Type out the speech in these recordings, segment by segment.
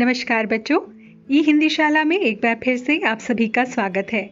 नमस्कार बच्चों, ई हिंदी शाला में एक बार फिर से आप सभी का स्वागत है।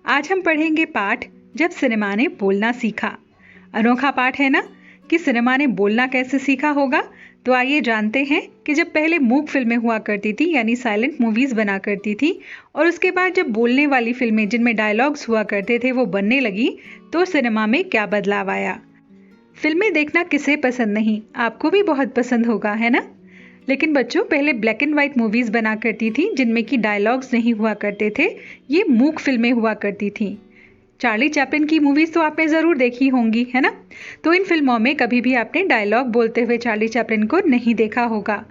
आज हम पढ़ेंगे पाठ जब सिनेमा ने बोलना सीखा। अनोखा पाठ है ना कि सिनेमा ने बोलना कैसे सीखा होगा। तो आइए जानते हैं कि जब पहले मूक फिल्में हुआ करती थी यानी साइलेंट मूवीज बना करती थी और उसके बाद जब बोलने वाली फिल्में जिनमें डायलॉग्स हुआ करते थे वो बनने लगी तो सिनेमा में क्या बदलाव आया। फिल्में देखना किसे पसंद नहीं, आपको भी बहुत पसंद होगा, है ना। लेकिन बच्चों, पहले ब्लैक एंड व्हाइट मूवीज बना करती थी जिनमें कि डायलॉग्स नहीं हुआ करते थे। ये मूक फिल्में हुआ करती थी। चार्ली चैपलिन की मूवीज तो आपने जरूर देखी होंगी, है ना। तो इन फिल्मों में कभी भी आपने डायलॉग बोलते हुए चार्ली चैपलिन को नहीं देखा होगा।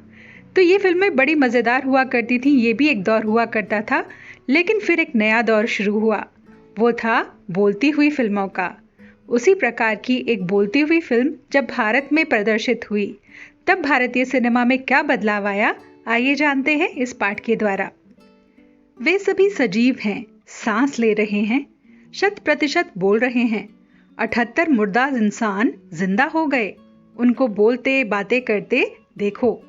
तो ये फिल्में बड़ी मजेदार हुआ करती थी। ये भी एक दौर हुआ करता था, लेकिन फिर एक नया दौर शुरू हुआ। वो था बोलती हुई फिल्मों का। उसी प्रकार की एक बोलती हुई फिल्म जब भारत में प्रदर्शित हुई तब भारतीय सिनेमा में क्या बदलाव आया, आइए जानते हैं इस पाठ के द्वारा। वे सभी सजीव हैं, सांस ले रहे हैं, 100% बोल रहे हैं। 78 मुर्दा इंसान जिंदा हो गए, उनको बोलते बातें करते देखो।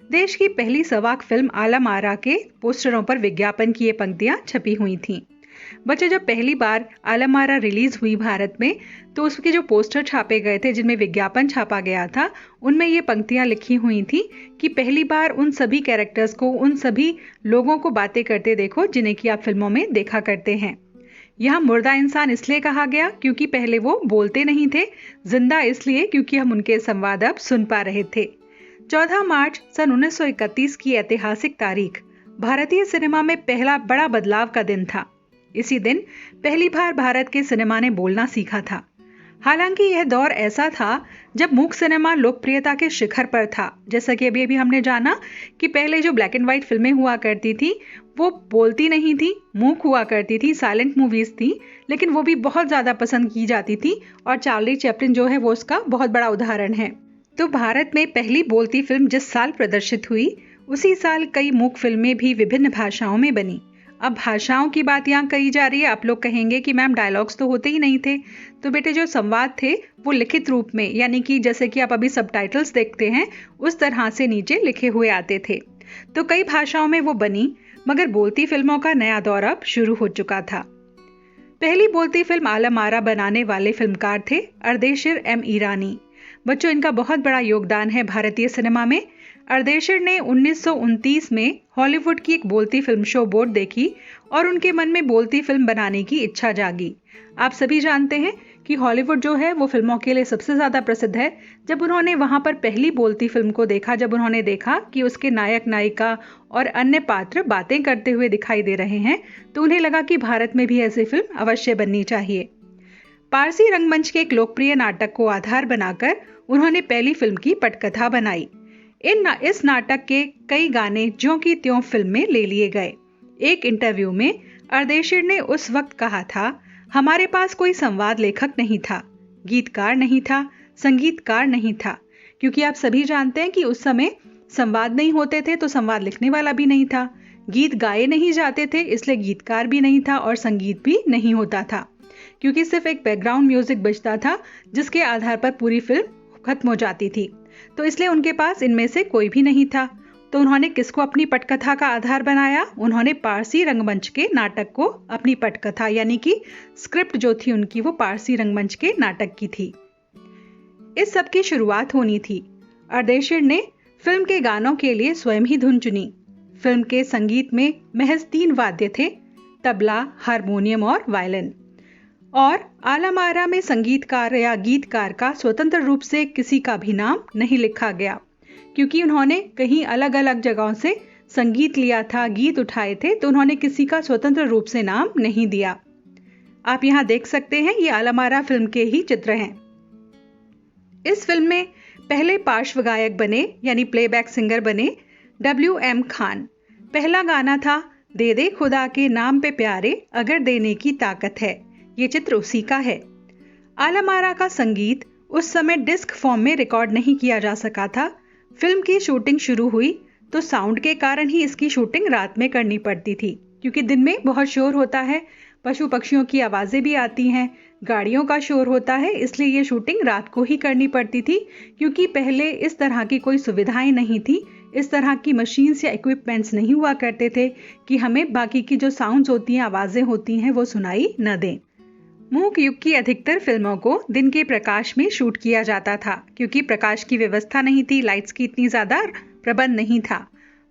देश की पहली सवाक फिल्म आलम आरा के पोस्टरों पर विज्ञापन की ये पंक्तियां छपी हुई थीं। बच्चे, जब पहली बार आलम आरा रिलीज हुई भारत में तो उसके जो पोस्टर छापे गए थे जिनमें विज्ञापन छापा गया था उनमें ये पंक्तियां लिखी हुई थी कि पहली बार उन सभी कैरेक्टर्स को, उन सभी लोगों को बातें करते देखो जिन्हें कि आप फिल्मों में देखा करते हैं। यहाँ मुर्दा इंसान इसलिए कहा गया क्योंकि पहले वो बोलते नहीं थे, जिंदा इसलिए क्योंकि हम उनके संवाद अब सुन पा रहे थे। 14 मार्च सन 1931 की ऐतिहासिक तारीख भारतीय सिनेमा में पहला बड़ा बदलाव का दिन था। इसी दिन पहली बार भारत के सिनेमा ने बोलना सीखा था। हालांकि यह दौर ऐसा था जब मूक सिनेमा लोकप्रियता के शिखर पर था। जैसा कि अभी हमने जाना कि पहले जो ब्लैक एंड व्हाइट फिल्में हुआ करती थी वो बोलती नहीं थी, मूक हुआ करती थी, साइलेंट मूवीज थी, लेकिन वो भी बहुत ज्यादा पसंद की जाती थी और चार्ली चैपलिन जो है वो उसका बहुत बड़ा उदाहरण है। तो भारत में पहली बोलती फिल्म जिस साल प्रदर्शित हुई उसी साल कई मूक फिल्में भी विभिन्न भाषाओं में बनी। अब भाषाओं की बात यहाँ कही जा रही है। आप लोग कहेंगे कि मैम डायलॉग्स तो होते ही नहीं थे। तो बेटे, जो संवाद थे वो लिखित रूप में, यानी कि जैसे कि आप अभी सबटाइटल्स देखते हैं उस तरह से नीचे लिखे हुए आते थे। तो कई भाषाओं में वो बनी, मगर बोलती फिल्मों का नया दौर अब शुरू हो चुका था। पहली बोलती फिल्म आलम आरा बनाने वाले फिल्मकार थे अर्देशिर एम ईरानी। बच्चों, इनका बहुत बड़ा योगदान है भारतीय सिनेमा में। अर्देशिर ने 1929 में हॉलीवुड की एक बोलती फिल्म शो बोर्ड देखी और उनके मन में बोलती फिल्म बनाने की इच्छा जागी। आप सभी जानते हैं कि हॉलीवुड जो है वो फिल्मों के लिए सबसे ज्यादा प्रसिद्ध है। जब उन्होंने वहां पर पहली बोलती फिल्म को देखा, जब उन्होंने देखा कि उसके नायक नायिका और अन्य पात्र बातें करते हुए दिखाई दे रहे हैं, तो उन्हें लगा कि भारत में भी ऐसी फिल्म अवश्य बननी चाहिए। पारसी रंगमंच के एक लोकप्रिय नाटक को आधार बनाकर उन्होंने पहली फिल्म की पटकथा बनाई। इस नाटक के कई गाने ज्यों की त्यों फिल्म में ले लिए गए। एक इंटरव्यू में अर्देशिर ने उस वक्त कहा था, हमारे पास कोई संवाद लेखक नहीं था, गीतकार नहीं था, संगीतकार नहीं था, क्योंकि आप सभी जानते हैं कि उस समय संवाद नहीं होते थे तो संवाद लिखने वाला भी नहीं था, गीत गाए नहीं जाते थे इसलिए गीतकार भी नहीं था और संगीत भी नहीं होता था, क्योंकि सिर्फ एक बैकग्राउंड म्यूजिक बजता था जिसके आधार पर पूरी फिल्म खत्म हो जाती थी। तो इसलिए उनके पास इनमें से कोई भी नहीं था। तो उन्होंने किसको अपनी पटकथा का आधार बनाया? उन्होंने पारसी रंगमंच के नाटक को अपनी पटकथा, यानी कि स्क्रिप्ट जो थी उनकी वो पारसी रंगमंच के नाटक की थी। इस सब की शुरुआत होनी थी। अर्देशिर ने फिल्म के गानों के लिए स्वयं ही धुन चुनी। फिल्म के संगीत में महज 3 वाद्य थे, तबला, हारमोनियम और वायलिन। और आलम आरा में संगीतकार या गीतकार का स्वतंत्र रूप से किसी का भी नाम नहीं लिखा गया, क्योंकि उन्होंने कहीं अलग अलग जगहों से संगीत लिया था, गीत उठाए थे, तो उन्होंने किसी का स्वतंत्र रूप से नाम नहीं दिया। आप यहाँ देख सकते हैं, ये आलम आरा फिल्म के ही चित्र हैं। इस फिल्म में पहले पार्श्व गायक बने यानी प्लेबैक सिंगर बने WM खान। पहला गाना था दे दे खुदा के नाम पे प्यारे, अगर देने की ताकत है। ये चित्र उसी का है। आलम आरा का संगीत उस समय डिस्क फॉर्म में रिकॉर्ड नहीं किया जा सका था। फिल्म की शूटिंग शुरू हुई तो साउंड के कारण ही इसकी शूटिंग रात में करनी पड़ती थी, क्योंकि दिन में बहुत शोर होता है, पशु पक्षियों की आवाजें भी आती हैं, गाड़ियों का शोर होता है, इसलिए ये शूटिंग रात को ही करनी पड़ती थी, क्योंकि पहले इस तरह की कोई सुविधाएं नहीं थी। इस तरह की मशीन्स या इक्विपमेंट्स नहीं हुआ करते थे कि हमें बाकी की जो साउंड्स होती हैं, आवाज़ें होती हैं, वो सुनाई न दें। मूक युग की अधिकतर फिल्मों को दिन के प्रकाश में शूट किया जाता था, क्योंकि प्रकाश की व्यवस्था नहीं थी, लाइट्स की इतनी ज़्यादा प्रबंध नहीं था।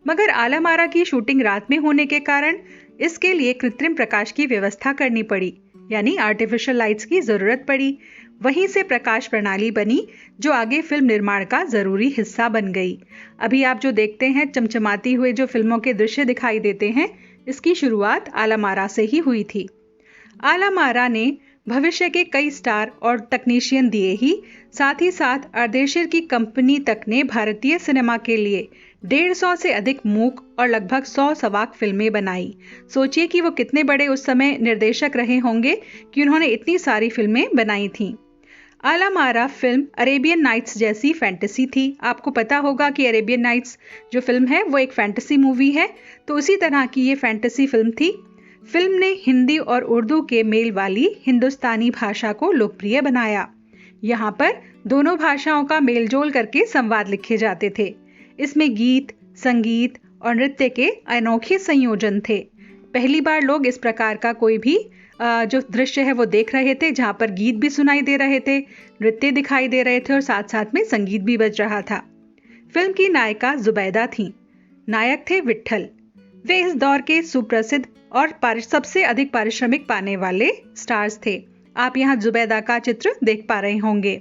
मगर आलम आरा की शूटिंग रात में होने के कारण इसके लिए कृत्रिम प्रकाश की व्यवस्था करनी पड़ी, यानी आर्टिफिशियल लाइट्स की ज़रूरत पड़ी। वहीं से प्रकाश प्रणाली बनी जो आगे फिल्म निर्माण का ज़रूरी हिस्सा बन गई। अभी आप जो देखते हैं चमचमाती हुए जो फिल्मों के दृश्य दिखाई देते हैं, इसकी शुरुआत आलम आरा से ही हुई थी। आलम आरा ने भविष्य के कई स्टार और तकनीशियन दिए ही साथ अर्देशिर की कंपनी तक ने भारतीय सिनेमा के लिए 150 से अधिक मूक और लगभग 100 सवाक फिल्में बनाई। सोचिए कि वो कितने बड़े उस समय निर्देशक रहे होंगे कि उन्होंने इतनी सारी फिल्में बनाई थीं। Alam Ara film Arabian nights जैसी फैंटेसी थी। आपको पता होगा कि अरेबियन नाइट्स जो फिल्म है वो एक फैंटेसी मूवी है, तो उसी तरह की ये फैंटेसी फिल्म थी। फिल्म ने हिंदी और उर्दू के मेल वाली हिंदुस्तानी भाषा को लोकप्रिय बनाया। यहाँ पर दोनों भाषाओं का मेलजोल करके संवाद लिखे जाते थे। इसमें गीत, संगीत और नृत्य के अनोखे संयोजन थे। पहली बार लोग इस प्रकार का कोई भी जो दृश्य है वो देख रहे थे, जहाँ पर गीत भी सुनाई दे रहे थे, नृत्य दिखाई दे रहे थे और साथ साथ में संगीत भी बज रहा था। फिल्म की नायिका जुबैदा थी, नायक थे विट्ठल। वे इस दौर के सुप्रसिद्ध और सबसे अधिक पारिश्रमिक पाने वाले स्टार्स थे। आप यहाँ जुबैदा का चित्र देख पा रहे होंगे।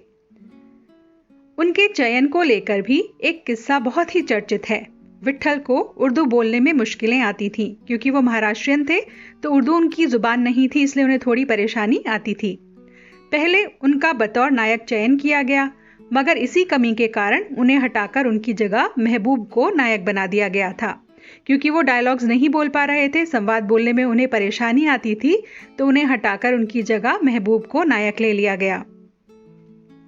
उनके चयन को लेकर भी एक किस्सा बहुत ही चर्चित है। विट्ठल को उर्दू बोलने में मुश्किलें आती थीं, क्योंकि वो महाराष्ट्रियन थे, तो उर्दू उनकी जुबान नहीं थी, इसलिए उन्हें थोड़ी परेशानी आती थी। पहले उनका बतौर नायक चयन किया गया, मगर इसी कमी के कारण उन्हें हटाकर उनकी जगह महबूब को नायक बना दिया गया था। क्योंकि वो डायलॉग्स नहीं बोल पा रहे थे, संवाद बोलने में उन्हें परेशानी आती थी, तो उन्हें हटाकर उनकी जगह महबूब को नायक ले लिया गया।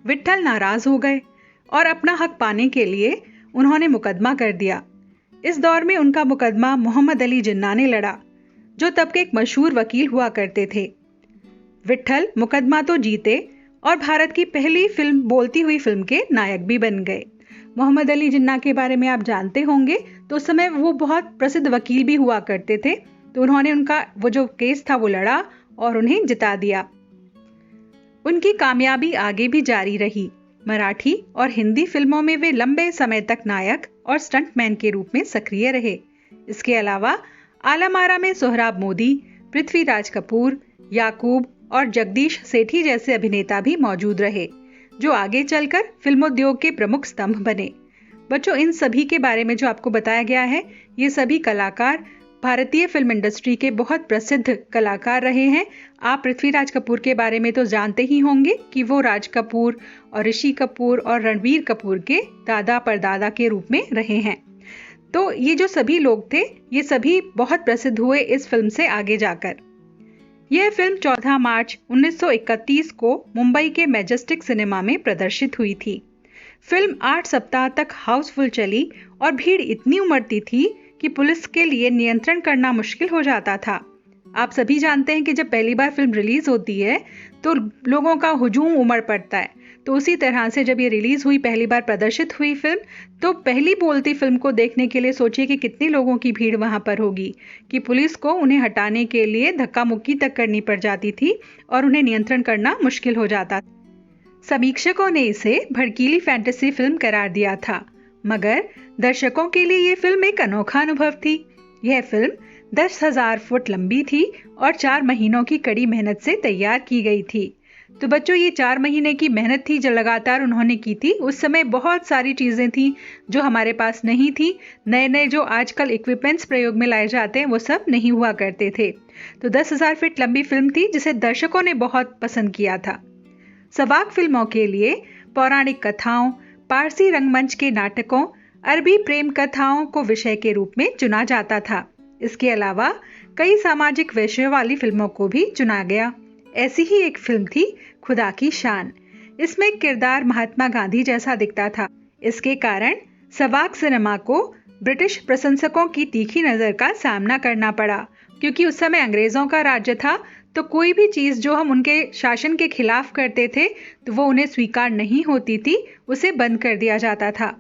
विट्ठल नाराज हो गए और अपना हक पाने के लिए उन्होंने मुकदमा कर दिया। इस दौर में उनका मुकदमा मोहम्मद अली जिन्ना ने लड़ा, जो तब के एक मशहूर वकील हुआ करते थे। विट्ठल मुकदमा तो जीते और भारत की पहली फिल्म बोलती हुई फिल्म के नायक भी बन गए। मोहम्मद अली जिन्ना के बारे में आप जानते होंगे, तो उस समय वो बहुत प्रसिद्ध वकील भी हुआ करते थे, तो उन्होंने उनका वो जो केस था वो लड़ा और उन्हें जिता दिया। उनकी कामयाबी आगे भी जारी रही। मराठी और हिंदी फिल्मों में वे लंबे समय तक नायक और स्टंटमैन के रूप में सक्रिय रहे। इसके अलावा आलम आरा में सोहराब मोदी, पृथ्वीराज कपूर, याकूब और जगदीश सेठी जैसे अभिनेता भी मौजूद रहे, जो आगे चलकर फिल्मोद्योग के प्रमुख स्तंभ बने। बच्चों, इन सभी के बारे में जो आपको बताया गया है, ये सभी कलाकार भारतीय फिल्म इंडस्ट्री के बहुत प्रसिद्ध कलाकार रहे हैं। आप पृथ्वीराज कपूर के बारे में तो जानते ही होंगे कि वो राज कपूर और ऋषि कपूर और रणबीर कपूर के दादा परदादा के रूप में रहे हैं। तो ये जो सभी लोग थे, ये सभी बहुत प्रसिद्ध हुए इस फिल्म से आगे जाकर। यह फिल्म 14 मार्च 1931 को मुंबई के मैजेस्टिक सिनेमा में प्रदर्शित हुई थी। फिल्म 8 सप्ताह तक हाउसफुल चली और भीड़ इतनी उमड़ती थी कि पुलिस के लिए नियंत्रण करना मुश्किल हो जाता था। आप सभी जानते हैं कि जब पहली बार फिल्म रिलीज होती है तो लोगों का हुजूम उमड़ पड़ता है। तो उसी तरह से जब ये रिलीज हुई, पहली बार प्रदर्शित हुई फिल्म, तो पहली बोलती फिल्म को देखने के लिए सोचिए कि कितने लोगों की भीड़ वहां पर होगी, कि पुलिस को उन्हें हटाने के लिए धक्का मुक्की तक करनी पड़ जाती थी और उन्हें नियंत्रण करना मुश्किल हो जाता। समीक्षकों ने इसे भड़कीली फैंटेसी फिल्म करार दिया था, मगर दर्शकों के लिए ये फिल्म एक अनोखा अनुभव थी। यह फिल्म 10,000 फुट लंबी थी और 4 महीनों की कड़ी मेहनत से तैयार की गई थी। तो बच्चों, ये 4 महीने की मेहनत थी जो लगातार उन्होंने की थी। उस समय बहुत सारी चीज़ें थी जो हमारे पास नहीं थी। नए नए जो आजकल इक्विपमेंट्स प्रयोग में लाए जाते हैं वो सब नहीं हुआ करते थे। तो 10,000 फीट लंबी फिल्म थी जिसे दर्शकों ने बहुत पसंद किया था। सवाक फिल्मों के लिए पौराणिक कथाओं, पारसी रंगमंच के नाटकों, अरबी प्रेम कथाओं को विषय के रूप में चुना जाता था। इसके अलावा कई सामाजिक विषयों वाली फिल्मों को भी चुना गया। ऐसी ही एक फिल्म थी खुदा की शान। इसमें किरदार महात्मा गांधी जैसा दिखता था। इसके कारण सवाक सिनेमा को ब्रिटिश प्रशंसकों की तीखी नजर का सामना करना पड़ा, क्योंकि उस समय अंग्रेजों का राज्य था। तो कोई भी चीज जो हम उनके शासन के खिलाफ करते थे तो वो उन्हें स्वीकार नहीं होती थी, उसे बंद कर दिया जाता था।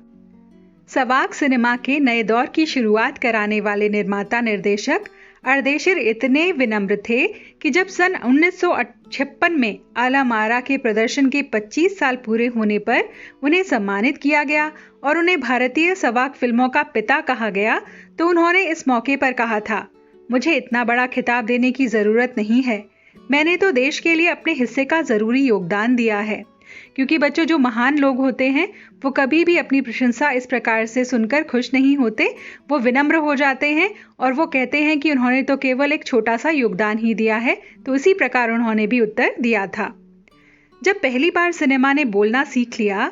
सवाक सिनेमा के नए दौर की शुरुआत कराने वाले निर्माता निर्देशक अर्देशिर इतने विनम्र थे कि जब सन 1956 में आला मारा के प्रदर्शन के 25 साल पूरे होने पर उन्हें सम्मानित किया गया और उन्हें भारतीय सवाक फिल्मों का पिता कहा गया, तो उन्होंने इस मौके पर कहा था, मुझे इतना बड़ा खिताब देने की जरूरत नहीं है, मैंने तो देश के लिए अपने हिस्से का जरूरी योगदान दिया है। क्योंकि बच्चों, जो महान लोग होते हैं वो कभी भी अपनी प्रशंसा इस प्रकार से सुनकर खुश नहीं होते, वो विनम्र हो जाते हैं और वो कहते हैं कि उन्होंने तो केवल एक छोटा सा योगदान ही दिया है। तो इसी प्रकार उन्होंने भी उत्तर दिया था। जब पहली बार सिनेमा ने बोलना सीख लिया,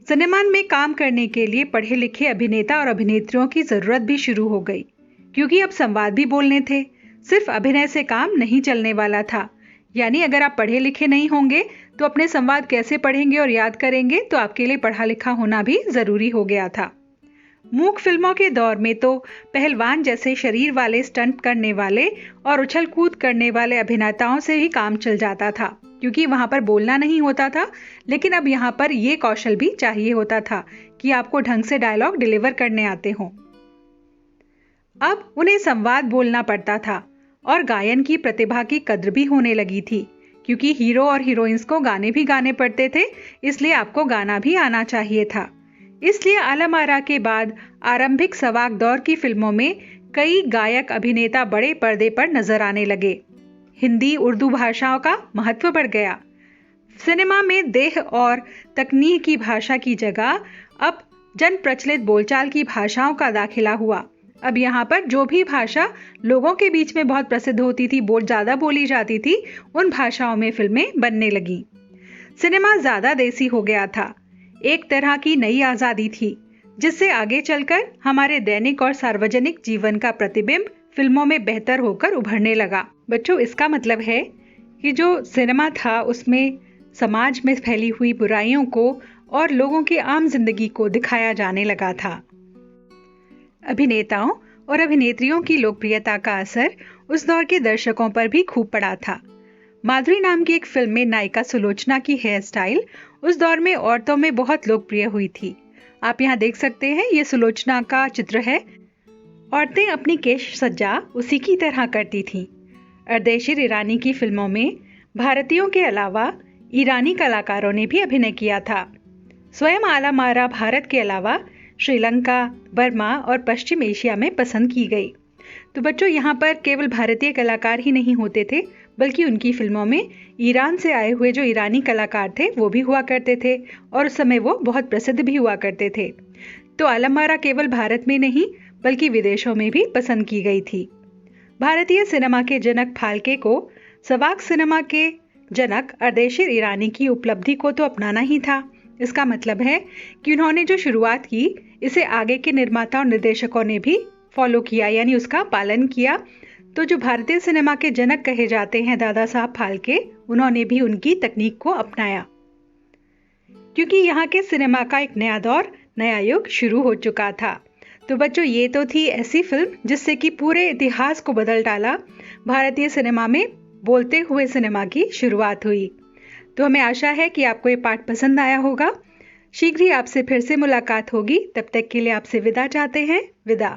सिनेमा में काम करने के लिए पढ़े लिखे अभिनेता और अभिनेत्रियों की जरूरत भी शुरू हो गई, क्योंकि अब संवाद भी बोलने थे, सिर्फ अभिनय से काम नहीं चलने वाला था। यानी अगर आप पढ़े लिखे नहीं होंगे तो अपने संवाद कैसे पढ़ेंगे और याद करेंगे, तो आपके लिए पढ़ा लिखा होना भी जरूरी हो गया था। मूक फिल्मों के दौर में तो पहलवान जैसे शरीर वाले स्टंट करने वाले और उछल कूद करने वाले अभिनेताओं से ही काम चल जाता था, क्योंकि वहां पर बोलना नहीं होता था। लेकिन अब यहाँ पर यह कौशल भी चाहिए होता था कि आपको ढंग से डायलॉग डिलीवर करने आते हों। अब उन्हें संवाद बोलना पड़ता था और गायन की प्रतिभा की कद्र भी होने लगी थी, क्योंकि हीरो और हीरोइंस को गाने भी गाने पड़ते थे, इसलिए आपको गाना भी आना चाहिए था। इसलिए आला मारा के बाद आरंभिक सवाक दौर की फिल्मों में कई गायक अभिनेता बड़े पर्दे पर नजर आने लगे। हिंदी उर्दू भाषाओं का महत्व बढ़ गया। सिनेमा में देह और तकनीक की भाषा की जगह अब जन प्रचलित बोलचाल की भाषाओं का दाखिला हुआ। अब यहाँ पर जो भी भाषा लोगों के बीच में बहुत प्रसिद्ध होती थी, ज्यादा बोली जाती थी, उन भाषाओं में फिल्में बनने लगी। सिनेमा ज्यादा देसी हो गया था, एक तरह की नई आजादी थी, जिससे आगे चलकर हमारे दैनिक और सार्वजनिक जीवन का प्रतिबिंब फिल्मों में बेहतर होकर उभरने लगा। बच्चों, इसका मतलब है कि जो सिनेमा था उसमें समाज में फैली हुई बुराइयों को और लोगों की आम जिंदगी को दिखाया जाने लगा था। अभिनेताओं और अभिनेत्रियों की लोकप्रियता का असर उस दौर के दर्शकों पर भी खूब पड़ा था। माधुरी नाम की एक फिल्म में नायिका सुलोचना की हेयर स्टाइल उस दौर में औरतों में बहुत लोकप्रिय हुई थी। आप यहाँ देख सकते हैं, ये सुलोचना का चित्र है। औरतें अपनी केश सज्जा उसी की तरह करती थीं। अर्देशिर ईरानी की फिल्मों में भारतीयों के अलावा ईरानी कलाकारों ने भी अभिनय किया था। स्वयं आला मारा भारत के अलावा श्रीलंका, बर्मा और पश्चिम एशिया में पसंद की गई। तो बच्चों, यहाँ पर केवल भारतीय कलाकार ही नहीं होते थे, बल्कि उनकी फिल्मों में ईरान से आए हुए जो ईरानी कलाकार थे वो भी हुआ करते थे और उस समय वो बहुत प्रसिद्ध भी हुआ करते थे। तो आला मारा केवल भारत में नहीं बल्कि विदेशों में भी पसंद की गई थी। भारतीय सिनेमा के जनक फाल्के को सवाक सिनेमा के जनक अर्देशिर ईरानी की उपलब्धि को तो अपनाना ही था। इसका मतलब है कि उन्होंने जो शुरुआत की, इसे आगे के निर्माता और निर्देशकों ने भी फॉलो किया, यानी उसका पालन किया। तो जो भारतीय सिनेमा के जनक कहे जाते हैं दादा साहब फाल्के, उन्होंने भी उनकी तकनीक को अपनाया, क्योंकि यहाँ के सिनेमा का एक नया दौर, नया युग शुरू हो चुका था। तो बच्चों, ये तो थी ऐसी फिल्म जिससे कि पूरे इतिहास को बदल डाला। भारतीय सिनेमा में बोलते हुए सिनेमा की शुरुआत हुई। तो हमें आशा है कि आपको ये पाठ पसंद आया होगा। शीघ्र ही आपसे फिर से मुलाकात होगी। तब तक के लिए आपसे विदा चाहते हैं। विदा।